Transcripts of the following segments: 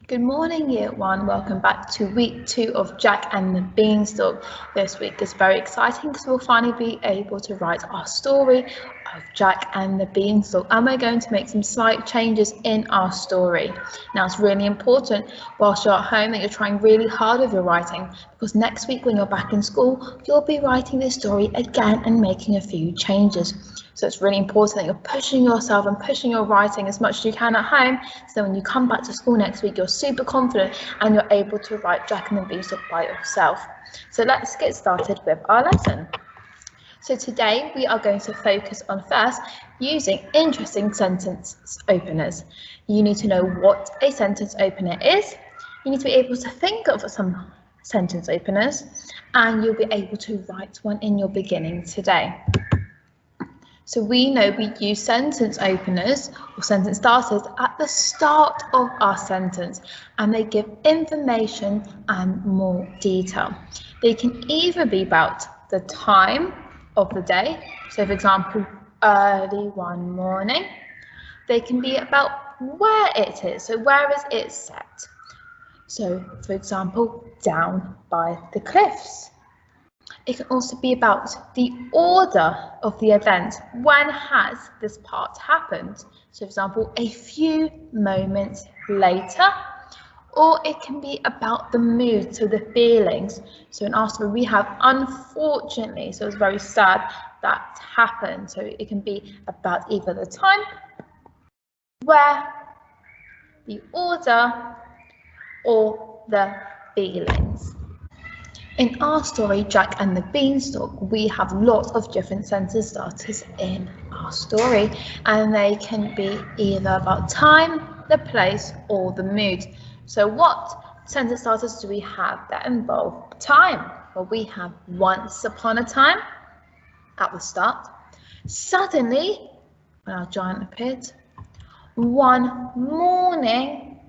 Good morning, Year 1. Welcome back to week 2 of Jack and the Beanstalk. This week is very exciting because we'll finally be able to write our story of Jack and the Beanstalk, and we're going to make some slight changes in our story. Now, it's really important whilst you're at home that you're trying really hard with your writing, because next week when you're back in school, you'll be writing this story again and making a few changes. So it's really important that you're pushing yourself and pushing your writing as much as you can at home, so when you come back to school next week, you're super confident and you're able to write Jack and the Beanstalk by yourself. So let's get started with our lesson. So today we are going to focus on first using interesting sentence openers. You need to know what a sentence opener is. You need to be able to think of some sentence openers, and you'll be able to write one in your beginning today. So we know we use sentence openers or sentence starters at the start of our sentence, and they give information and more detail. They can either be about the time of the day, so for example, early one morning. They can be about where it is, so where is it set? So for example, down by the cliffs. It can also be about the order of the event. When has this part happened? So for example, a few moments later. Or it can be about the mood, so the feelings. So in our story we have unfortunately, so it's very sad that happened. So it can be about either the time, where, the order, or the feelings. In our story, Jack and the Beanstalk, we have lots of different sentence starters in our story, and they can be either about time, the place, or the mood. So what sentence starters do we have that involve time? Well, we have once upon a time at the start, suddenly when our giant appeared, one morning,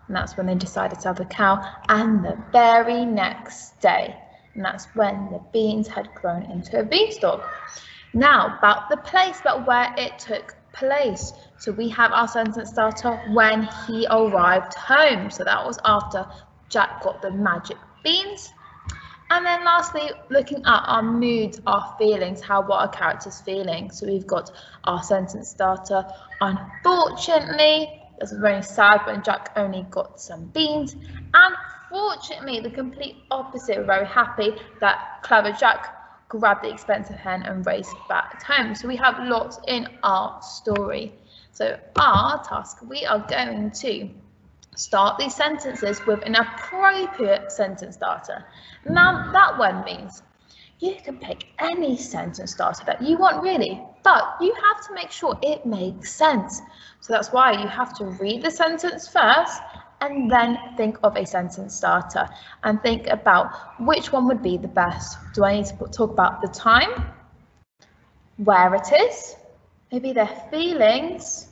and that's when they decided to have a cow, and the very next day, and that's when the beans had grown into a beanstalk. Now, about the place, about where it took place. So we have our sentence starter when he arrived home. So that was after Jack got the magic beans. And then lastly, looking at our moods, our feelings, what our characters feeling. So we've got our sentence starter, unfortunately. This is very sad when Jack only got some beans, and fortunately the complete opposite. We're very happy that clever Jack grabbed the expensive hen and raced back home. So we have lots in our story. So our task, we are going to start these sentences with an appropriate sentence starter. Now that one means you can pick any sentence starter that you want really, but you have to make sure it makes sense. So that's why you have to read the sentence first and then think of a sentence starter and think about which one would be the best. Do I need to talk about the time, where it is, maybe their feelings,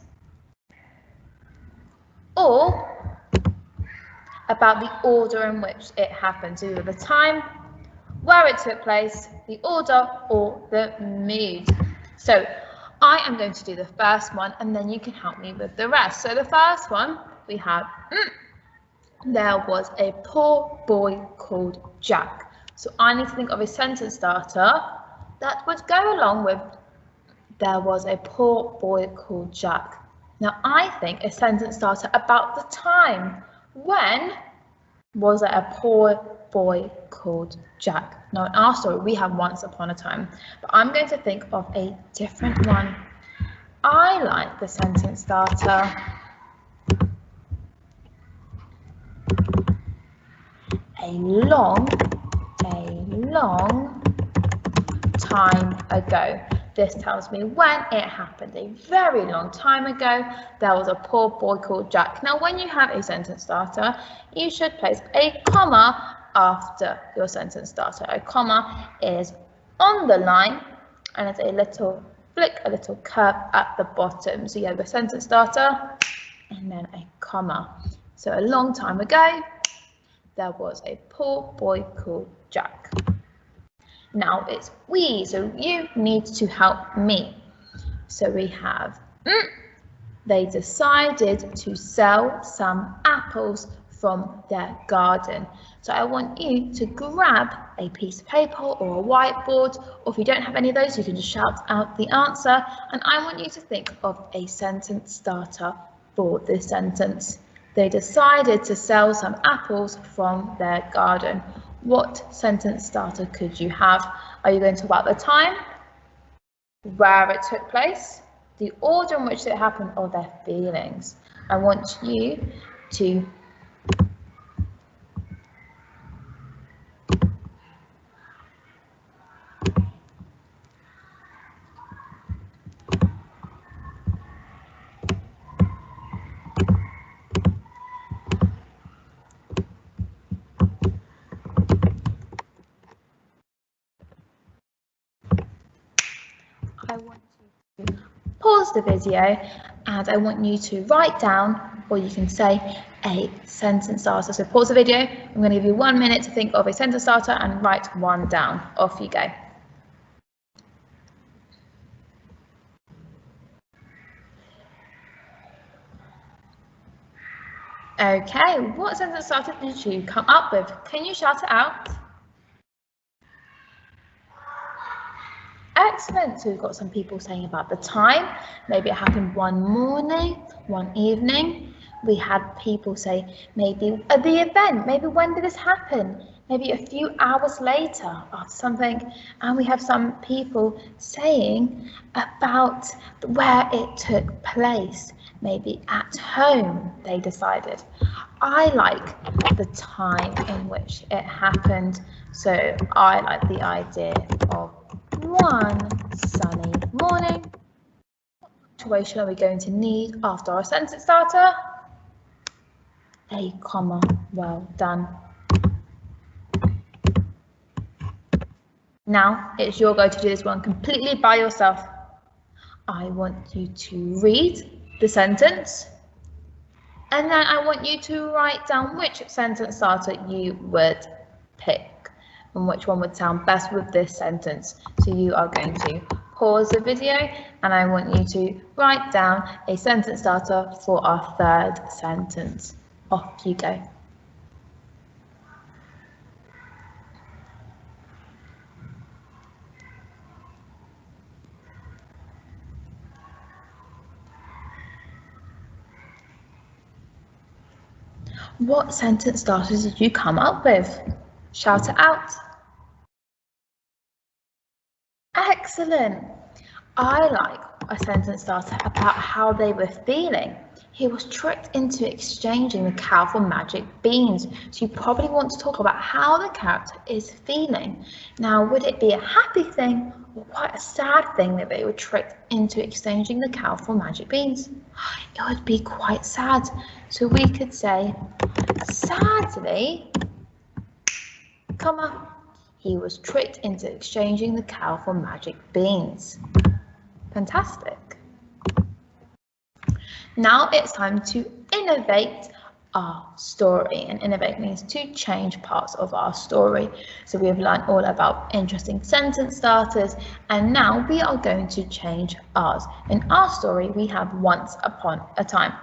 or about the order in which it happens, either the time, where it took place, the order, or the mood. So I am going to do the first one and then you can help me with the rest. So the first one we have, there was a poor boy called Jack. So I need to think of a sentence starter that would go along with there was a poor boy called Jack. Now I think a sentence starter about the time. When was there a poor boy called Jack? Now in our story we have once upon a time, but I'm going to think of a different one. I like the sentence starter a long time ago. This tells me when it happened. A very long time ago, there was a poor boy called Jack. Now, when you have a sentence starter, you should place a comma after your sentence starter. A comma is on the line, and it's a little flick, a little curve at the bottom. So you have the sentence starter, and then a comma. So a long time ago, there was a poor boy called Jack. Now it's we, so you need to help me. So we have They decided to sell some apples from their garden. So I want you to grab a piece of paper or a whiteboard, or if you don't have any of those, you can just shout out the answer. And I want you to think of a sentence starter for this sentence. They decided to sell some apples from their garden. What sentence starter could you have? Are you going to talk about the time, where it took place, the order in which it happened, or their feelings? I want you to pause the video and I want you to write down, or you can say, a sentence starter. So pause the video. I'm going to give you 1 minute to think of a sentence starter and write one down. Off you go. Okay, what sentence starter did you come up with? Can you shout it out? Excellent. So we've got some people saying about the time. Maybe it happened one morning, one evening. We had people say maybe the event, maybe when did this happen? Maybe a few hours later or something. And we have some people saying about where it took place. Maybe at home, they decided. I like the time in which it happened. So I like the idea of one sunny morning. What punctuation are we going to need after our sentence starter? A comma. Well done. Now it's your go to do this one completely by yourself. I want you to read the sentence, and then I want you to write down which sentence starter you would pick and which one would sound best with this sentence. So you are going to pause the video and I want you to write down a sentence starter for our third sentence. Off you go. What sentence starters did you come up with? Shout it out. Excellent. I like a sentence starter about how they were feeling. He was tricked into exchanging the cow for magic beans. So you probably want to talk about how the character is feeling. Now, would it be a happy thing or quite a sad thing that they were tricked into exchanging the cow for magic beans? It would be quite sad. So we could say, sadly, comma, he was tricked into exchanging the cow for magic beans. Fantastic. Now it's time to innovate our story, and innovate means to change parts of our story. So we have learned all about interesting sentence starters, and now we are going to change ours. In our story, we have once upon a time.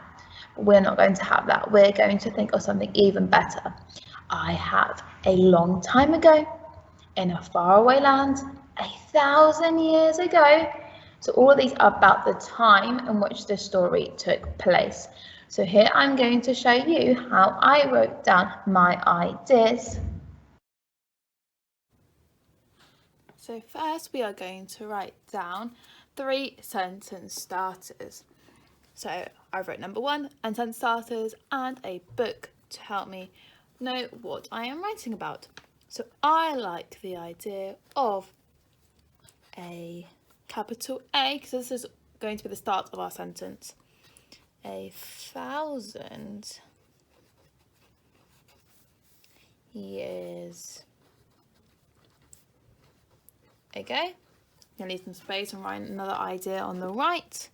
We're not going to have that. We're going to think of something even better. I have a long time ago, in a faraway land, 1,000 years ago. So all of these are about the time in which the story took place. So here I'm going to show you how I wrote down my ideas. So first we are going to write down 3 sentence starters. So I've written number 1 and sentence starters and a book to help me know what I am writing about. So I like the idea of a capital A, because this is going to be the start of our sentence. 1,000 years ago. I leave some space and write another idea on the right.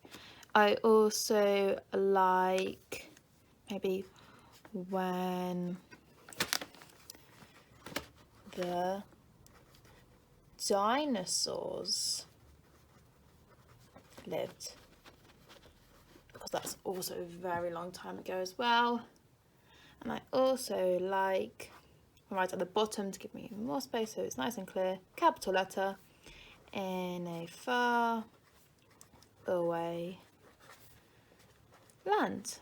I also like maybe when the dinosaurs lived, because that's also a very long time ago as well. And I also like right at the bottom to give me more space so it's nice and clear, capital letter, in a far away land.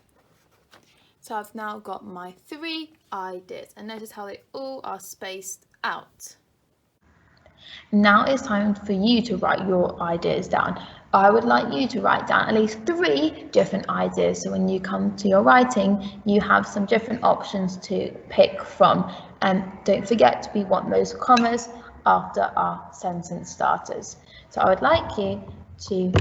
So I've now got my 3 ideas, and notice how they all are spaced out. Now it's time for you to write your ideas down. I would like you to write down at least 3 different ideas, so when you come to your writing you have some different options to pick from. And don't forget, we want those commas after our sentence starters. So I would like you to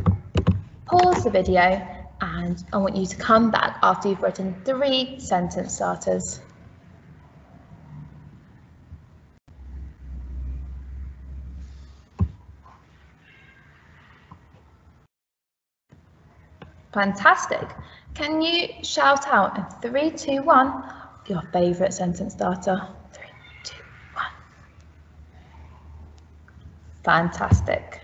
pause the video and I want you to come back after you've written 3 sentence starters. Fantastic. Can you shout out in 3, 2, 1 your favourite sentence starter? 3, 2, 1. Fantastic.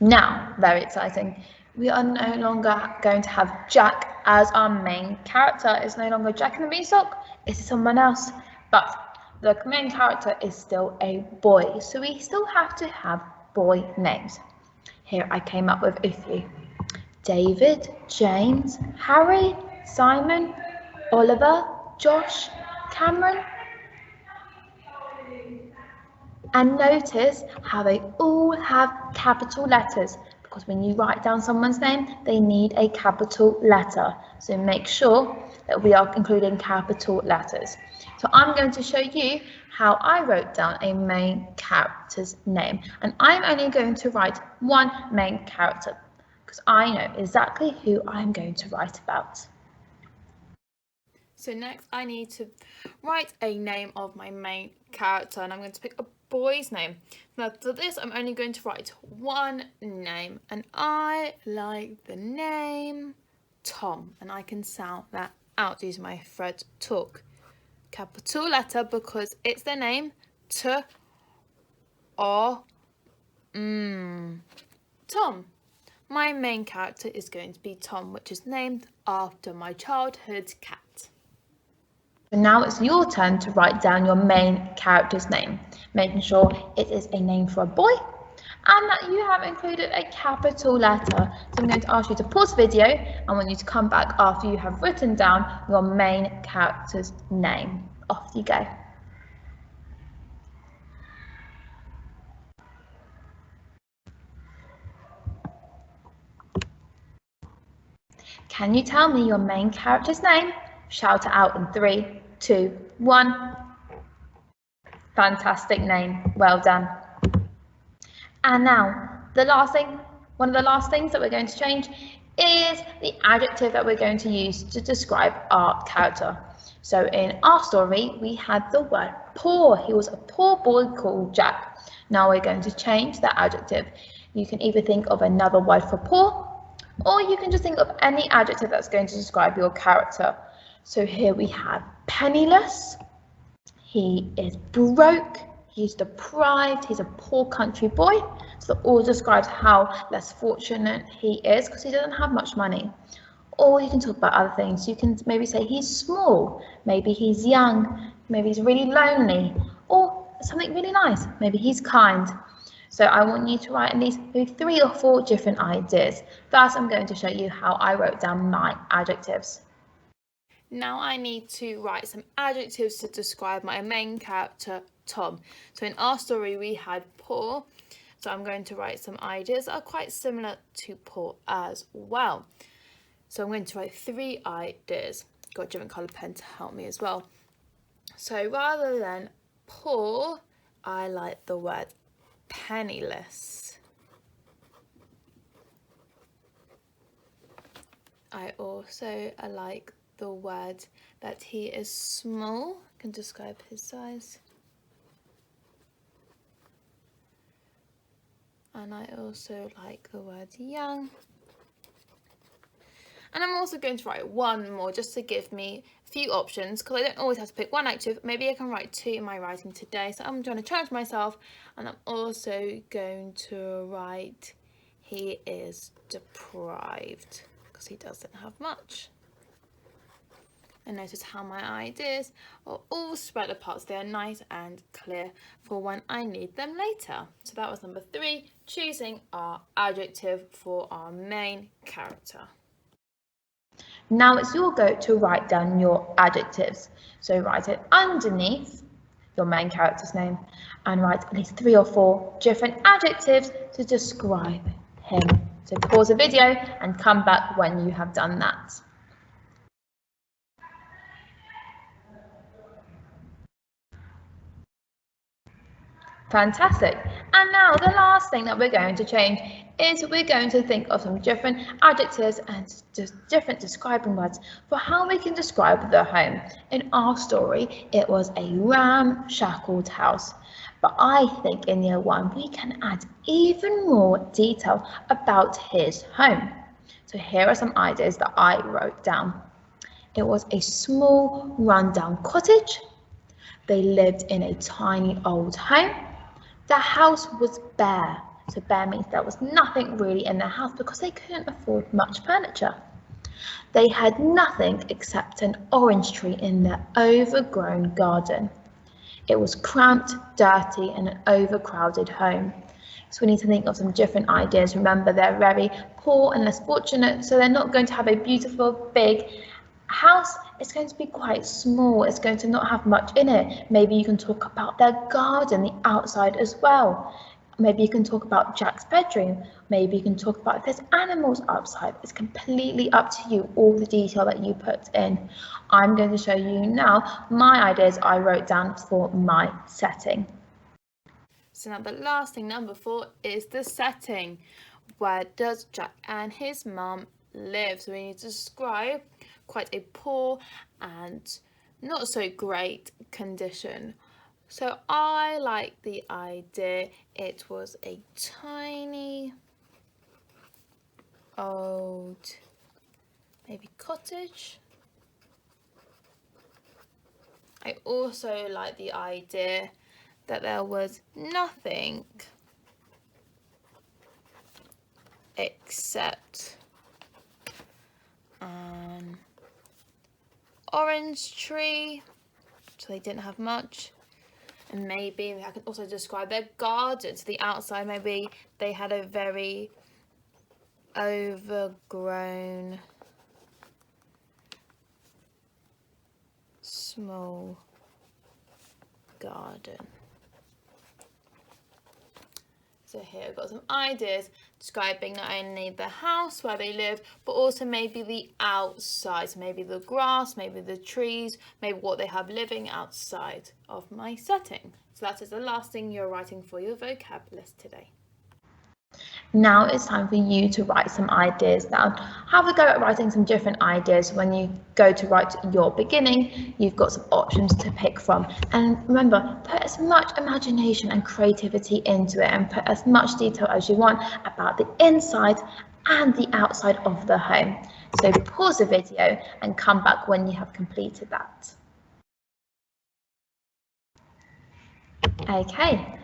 Now, very exciting. We are no longer going to have Jack as our main character. It's no longer Jack and the Beanstalk, it's someone else. But the main character is still a boy, so we still have to have boy names. Here I came up with a few. David, James, Harry, Simon, Oliver, Josh, Cameron. And notice how they all have capital letters, because when you write down someone's name, they need a capital letter. So make sure that we are including capital letters. So I'm going to show you how I wrote down a main character's name. And I'm only going to write one main character, because I know exactly who I'm going to write about. So next I need to write a name of my main character, and I'm going to pick a boy's name. Now for this I'm only going to write one name, and I like the name Tom, and I can sound that out using my Fred Talk. Capital letter because it's the name Tom. My main character is going to be Tom, which is named after my childhood cat. So now it's your turn to write down your main character's name, making sure it is a name for a boy and that you have included a capital letter. So I'm going to ask you to pause the video and I want you to come back after you have written down your main character's name. Off you go. Can you tell me your main character's name? Shout it out in 3, 2, 1. Fantastic name, well done. And now, one of the last things that we're going to change is the adjective that we're going to use to describe our character. So in our story, we had the word poor. He was a poor boy called Jack. Now we're going to change that adjective. You can either think of another word for poor, or you can just think of any adjective that's going to describe your character. So here we have penniless, he is broke, he's deprived, he's a poor country boy. So that all describes how less fortunate he is because he doesn't have much money. Or you can talk about other things. You can maybe say he's small, maybe he's young, maybe he's really lonely, or something really nice, maybe he's kind. So I want you to write at least maybe 3 or 4 different ideas. First, I'm going to show you how I wrote down my adjectives. Now I need to write some adjectives to describe my main character, Tom. So in our story, we had poor. So I'm going to write some ideas that are quite similar to poor as well. So I'm going to write 3 ideas. Got a different colour pen to help me as well. So rather than poor, I like the word penniless. I also like the word that he is small. I can describe his size. And I also like the word young. And I'm also going to write one more just to give me a few options, because I don't always have to pick one adjective. Maybe I can write 2 in my writing today. So I'm trying to challenge myself, and I'm also going to write he is deprived, because he doesn't have much. And notice how my ideas are all spread apart, so they are nice and clear for when I need them later. So that was number 3, choosing our adjective for our main character. Now it's your go to write down your adjectives. So write it underneath your main character's name and write at least 3 or 4 different adjectives to describe him. So pause the video and come back when you have done that. Fantastic. And now the last thing that we're going to change is we're going to think of some different adjectives and just different describing words for how we can describe the home. In our story, it was a ramshackle house. But I think in year 1, we can add even more detail about his home. So here are some ideas that I wrote down. It was a small rundown cottage. They lived in a tiny old home. The house was bare. So bare means there was nothing really in the house because they couldn't afford much furniture. They had nothing except an orange tree in their overgrown garden. It was cramped, dirty, and an overcrowded home. So we need to think of some different ideas. Remember, they're very poor and less fortunate, so they're not going to have a beautiful, big house. It's going to be quite small. It's going to not have much in it. Maybe you can talk about their garden, the outside as well. Maybe you can talk about Jack's bedroom. Maybe you can talk about if there's animals outside. It's completely up to you, all the detail that you put in. I'm going to show you now my ideas I wrote down for my setting. So now the last thing, number 4, is the setting. Where does Jack and his mum live? So we need to describe quite a poor and not so great condition. So I like the idea it was a tiny old maybe cottage. I also like the idea that there was nothing except an orange tree, so they didn't have much. And maybe I can also describe their garden. To the outside, maybe they had a very overgrown small garden. So here I've got some ideas describing not only the house where they live, but also maybe the outside. So maybe the grass, maybe the trees, maybe what they have living outside of my setting. So that is the last thing you're writing for your vocab list today. Now it's time for you to write some ideas down. Have a go at writing some different ideas. When you go to write your beginning, you've got some options to pick from. And remember, put as much imagination and creativity into it and put as much detail as you want about the inside and the outside of the home. So pause the video and come back when you have completed that. Okay,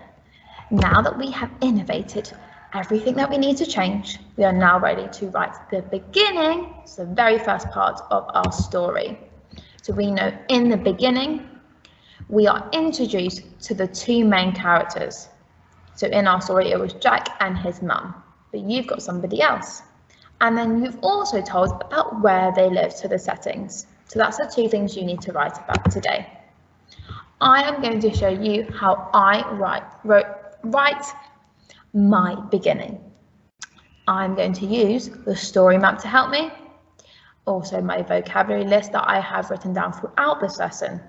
now that we have innovated everything that we need to change, we are now ready to write the beginning, so the very first part of our story. So we know in the beginning, we are introduced to the 2 main characters. So in our story, it was Jack and his mum, but you've got somebody else. And then you've also told about where they live, so the settings. So that's the 2 things you need to write about today. I am going to show you how I write my beginning. I'm going to use the story map to help me, also my vocabulary list that I have written down throughout this lesson,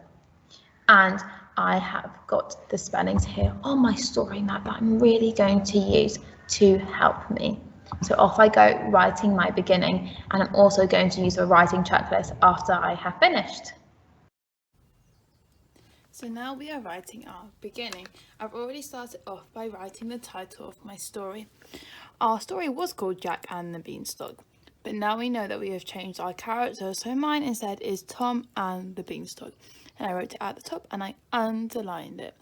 and I have got the spellings here on my story map that I'm really going to use to help me. So off I go writing my beginning, and I'm also going to use a writing checklist after I have finished. So now we are writing our beginning. I've already started off by writing the title of my story. Our story was called Jack and the Beanstalk, but now we know that we have changed our character, so mine instead is Tom and the Beanstalk. And I wrote it at the top and I underlined it.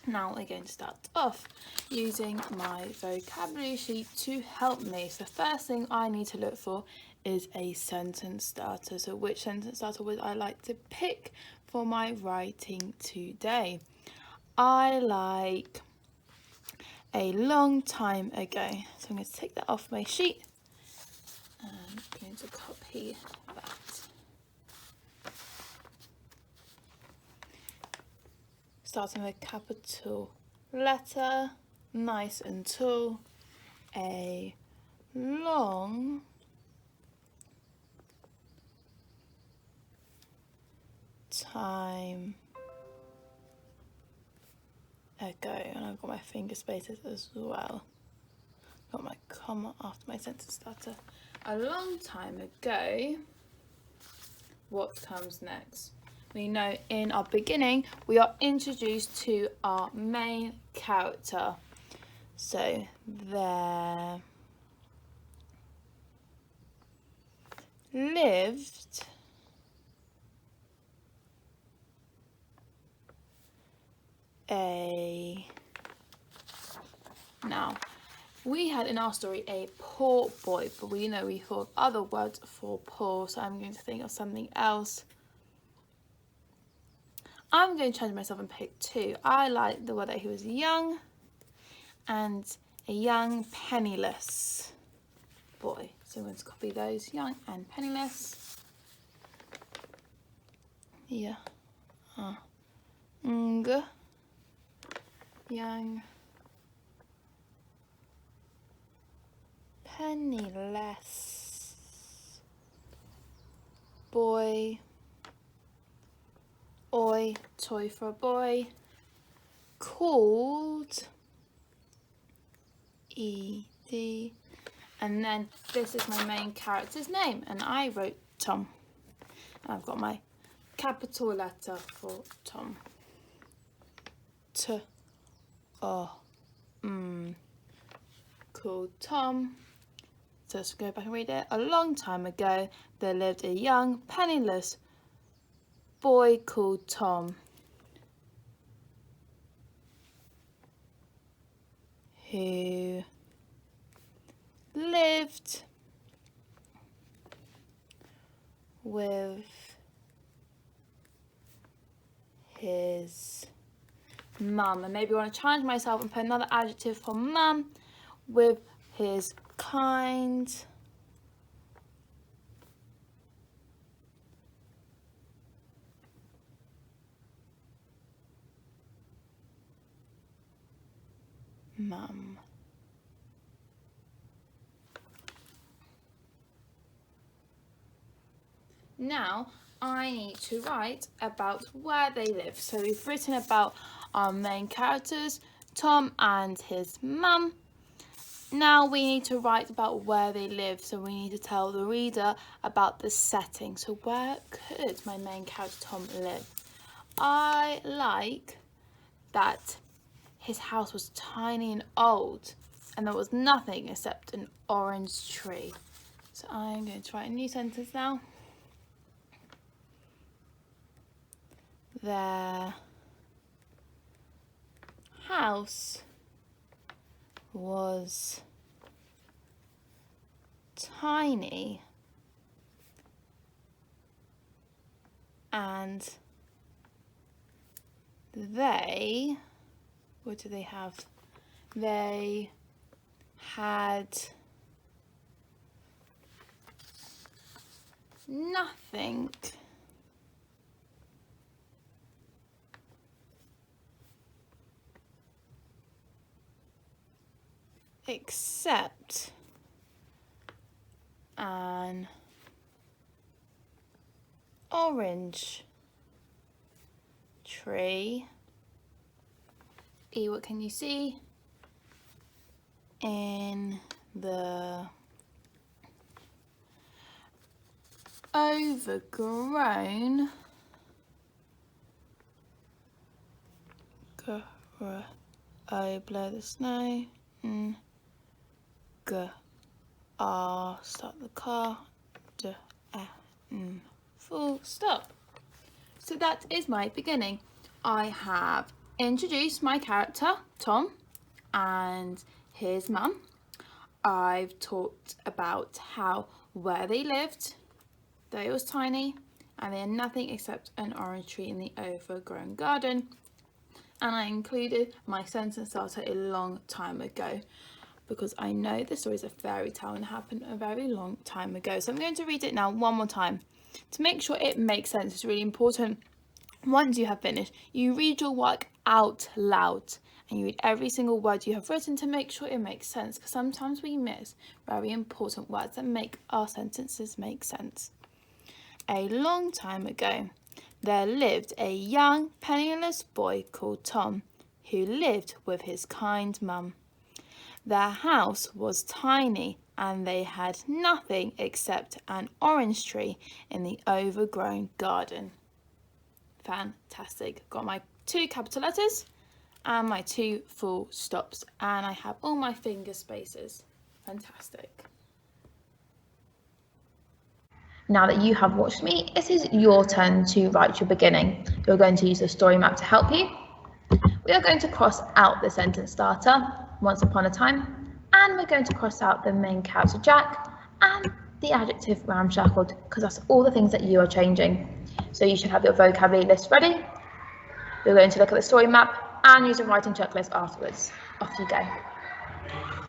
Now we're going to start off using my vocabulary sheet to help me. So the first thing I need to look for is a sentence starter. So which sentence starter would I like to pick for my writing today? I like a long time ago. So I'm going to take that off my sheet and I'm going to copy that. Starting with a capital letter, nice and tall, a long time ago, and I've got my finger spaces as well. Got my comma after my sentence starter. A long time ago, what comes next? We know in our beginning we are introduced to our main character. So there lived a... Now, we had in our story a poor boy, but we know we thought of other words for poor, so I'm going to think of something else. I'm going to change myself and pick two. I like the word that he was young and a young penniless boy. So I'm going to copy those, young and penniless. Yeah. Young penniless boy. Oi, toy for a boy, called E-D, and then this is my main character's name, and I wrote Tom. And I've got my capital letter for Tom. Called Tom. So let's go back and read it. A long time ago, there lived a young, penniless boy called Tom, who lived with his mum. And maybe I want to challenge myself and put another adjective for mum, with his kind mum. Now I need to write about where they live. So we've written about our main characters, Tom and his mum. Now we need to write about where they live. So we need to tell the reader about the setting. So where could my main character Tom live? I like that his house was tiny and old and there was nothing except an orange tree. So I'm going to write a new sentence now. Their house was tiny and they, what do they have? They had nothing except an orange tree. E, what can you see? In the overgrown blow the snow. Start the car. Full stop. So that is my beginning. I have introduced my character, Tom, and his mum. I've talked about how where they lived, though it was tiny, and they had nothing except an orange tree in the overgrown garden. And I included my sentence starter a long time ago because I know the story is a fairy tale and happened a very long time ago. So I'm going to read it now one more time. To make sure it makes sense, it's really important. Once you have finished, you read your work out loud and you read every single word you have written to make sure it makes sense, because sometimes we miss very important words that make our sentences make sense. A long time ago, there lived a young, penniless boy called Tom, who lived with his kind mum. Their house was tiny and they had nothing except an orange tree in the overgrown garden. Fantastic. Got my 2 capital letters and my 2 full stops, and I have all my finger spaces. Fantastic. Now that you have watched me, it is your turn to write your beginning. You're going to use the story map to help you. We are going to cross out the sentence starter, once upon a time, and we're going to cross out the main character Jack and the adjective ramshackled, because that's all the things that you are changing. So you should have your vocabulary list ready. We're going to look at the story map and use a writing checklist afterwards. Off you go.